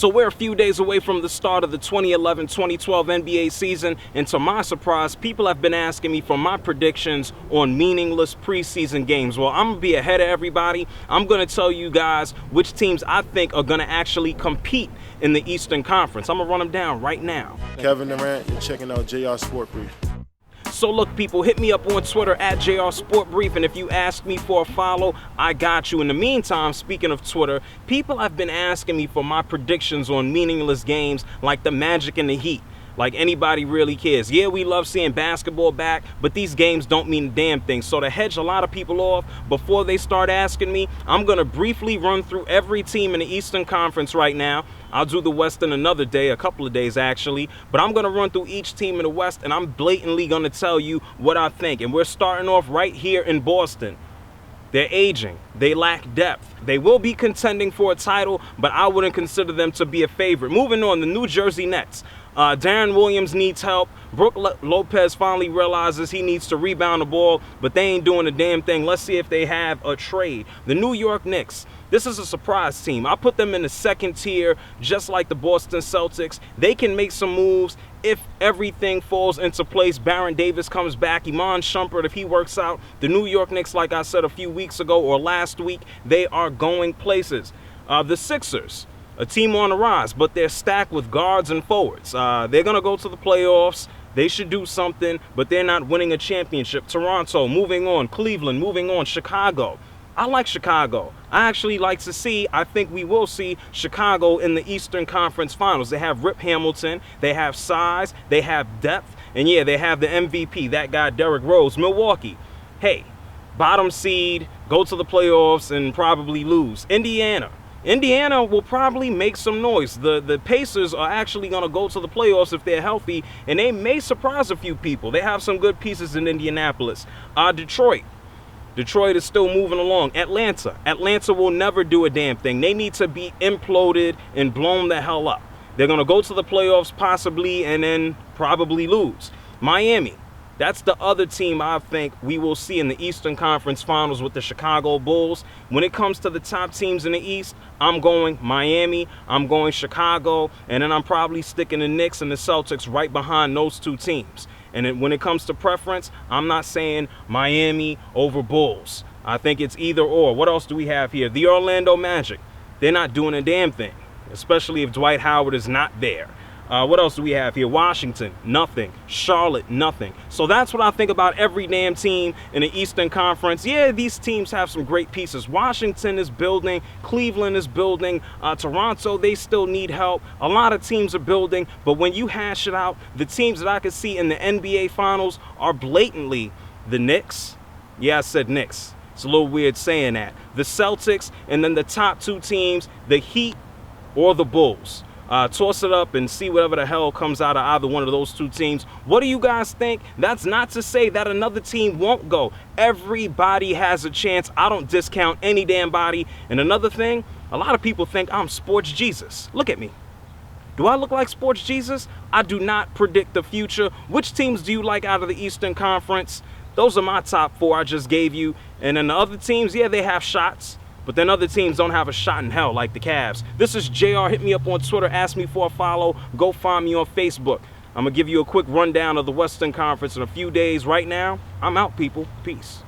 So we're a few days away from the start of the 2011-2012 NBA season, and to my surprise, people have been asking me for my predictions on meaningless preseason games. Well, I'm going to be ahead of everybody. I'm going to tell you guys which teams I think are going to actually compete in the Eastern Conference. I'm going to run them down right now. Kevin Durant, you're checking out JRSportBrief. So look, people, hit me up on Twitter at JRSportBrief, and if you ask me for a follow, I got you. In the meantime, speaking of Twitter, people have been asking me for my predictions on meaningless games like the Magic and the Heat. Like anybody really cares. Yeah, we love seeing basketball back, but these games don't mean a damn thing. So to hedge a lot of people off before they start asking me, I'm going to briefly run through every team in the Eastern Conference right now. I'll do the West in another day, a couple of days actually, but I'm going to run through each team in the West, and I'm blatantly going to tell you what I think. And we're starting off right here in Boston. They're aging. They lack depth. They will be contending for a title, but I wouldn't consider them to be a favorite. Moving on, the New Jersey Nets. Darren Williams needs help. Brook Lopez finally realizes he needs to rebound the ball, but they ain't doing a damn thing. Let's see if they have a trade. The New York Knicks. This is a surprise team. I put them in the second tier, just like the Boston Celtics. They can make some moves if everything falls into place. Baron Davis comes back. Iman Shumpert, if he works out. The New York Knicks, like I said a few weeks ago or last week, they are going places. The Sixers. A team on the rise, but they're stacked with guards and forwards. They're going to go to the playoffs. They should do something, but they're not winning a championship. Toronto, moving on. Cleveland, moving on. Chicago. I like Chicago. I actually like to see, I think we will see Chicago in the Eastern Conference Finals. They have Rip Hamilton. They have size. They have depth. And yeah, they have the MVP, that guy Derrick Rose. Milwaukee. Hey, bottom seed, go to the playoffs and probably lose. Indiana will probably make some noise. The Pacers are actually going to go to the playoffs if they're healthy, and they may surprise a few people. They have some good pieces in Indianapolis. Detroit is still moving along. Atlanta will never do a damn thing. They need to be imploded and blown the hell up. They're going to go to the playoffs possibly and then probably lose. Miami. That's the other team I think we will see in the Eastern Conference Finals with the Chicago Bulls. When it comes to the top teams in the East, I'm going Miami, I'm going Chicago, and then I'm probably sticking the Knicks and the Celtics right behind those two teams. And then when it comes to preference, I'm not saying Miami over Bulls. I think it's either or. What else do we have here? The Orlando Magic. They're not doing a damn thing, especially if Dwight Howard is not there. What else do we have here? Washington, nothing. Charlotte, nothing. So that's what I think about every damn team in the Eastern Conference. Yeah, these teams have some great pieces. Washington is building. Cleveland is building. Toronto, they still need help. A lot of teams are building. But when you hash it out, the teams that I could see in the NBA Finals are blatantly the Knicks. Yeah, I said Knicks. It's a little weird saying that. The Celtics, and then the top two teams, the Heat or the Bulls. Toss it up and see whatever the hell comes out of either one of those two teams. What do you guys think? That's not to say that another team won't go. Everybody has a chance. I don't discount any damn body. And another thing, a lot of people think I'm Sports Jesus. Look at me. Do I look like Sports Jesus? I do not predict the future. Which teams do you like out of the Eastern Conference? Those are my top four I just gave you. And then the other teams, yeah, they have shots. But then other teams don't have a shot in hell like the Cavs. This is JR. Hit me up on Twitter. Ask me for a follow. Go find me on Facebook. I'm going to give you a quick rundown of the Western Conference in a few days. Right now, I'm out, people. Peace.